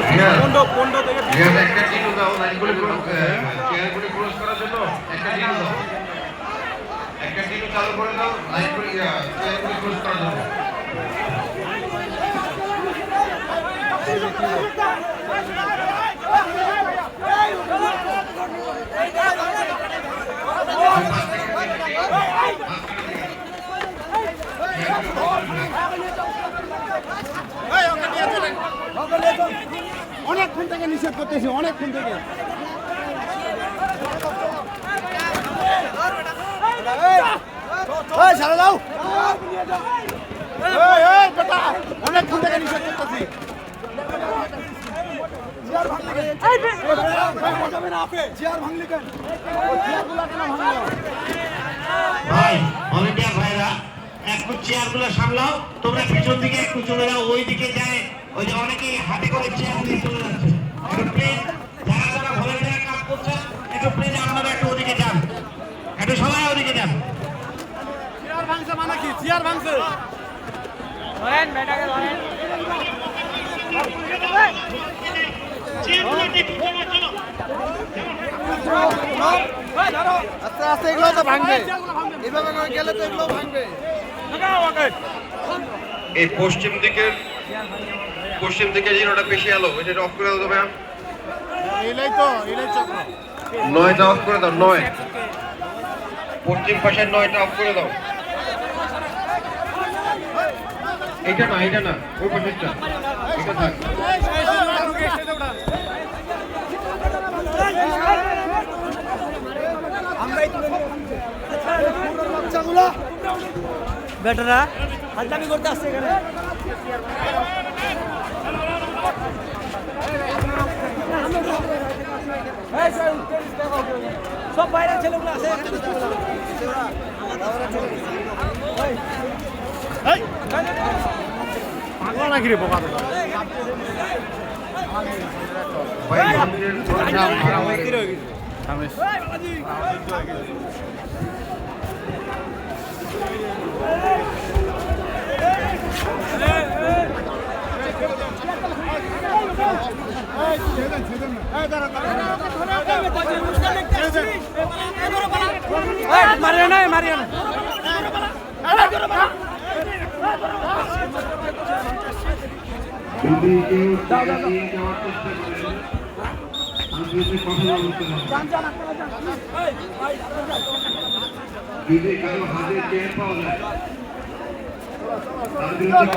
একটা টিনু দাও, লাইনগুলি চেয়ারগুলি ক্লোজ করার জন্য একটা টিনু দাও, একটা টিনু চালু করে দাও, লাইনগুলি চেয়ারগুলি ক্লোজ করার জন্য। অনেকক্ষণ থেকে নিষেধ করতেছি, অনেকক্ষণ থেকে। ছাড়া দাও, অনেকক্ষণ থেকে নিষেধ করতেছি। ভাই ভলেন্টিয়ার ভাইরা একটু চেয়ারগুলো সামলাও, তোমরা পিছন দিকে একটু চলে যাও, ওই দিকে যায় ওই যে অনেকেই হাতে করে চেয়ার নিয়ে চলে যাচ্ছে। একটু প্লিজ যারা যারা ভলেন্টিয়ার কাজ করছে একটু প্লিজ আপনারা একটু ওদিকে যান, একটু সবাই ওদিকে যান। চেয়ার ভাঙছে মানে কি? চেয়ার ভাঙছে, ধরেন বেটাকে ধরেন। আস্তে আস্তে এগুলো তো ভাঙবে, এভাবে গেলে তো এগুলো ভাঙবে। এই পশ্চিম দিকের জিনোটা বেশি আলো, এটা অফ করে দাও ভাইয়া। এলাই তো, এলাই চক্র। 9টা অফ করে দাও, 9 পশ্চিম পাশের 9টা অফ করে দাও। এটা না ওই পাশেরটা, এটা থাক। বেটারা হালদামি করতে আসছে এখানে। সব বাইরের ছেলেগুলো আছে পাগল নাকি রে বোকা? মারিয়া না, মারিয়া না। যদি কেউ জায়গা দিয়ে যাওয়ার চেষ্টা করেন, যদি কথা বলতে হবে, যদি কারো হাতে চেয়ার পাওয়া যায় তার বিরুদ্ধে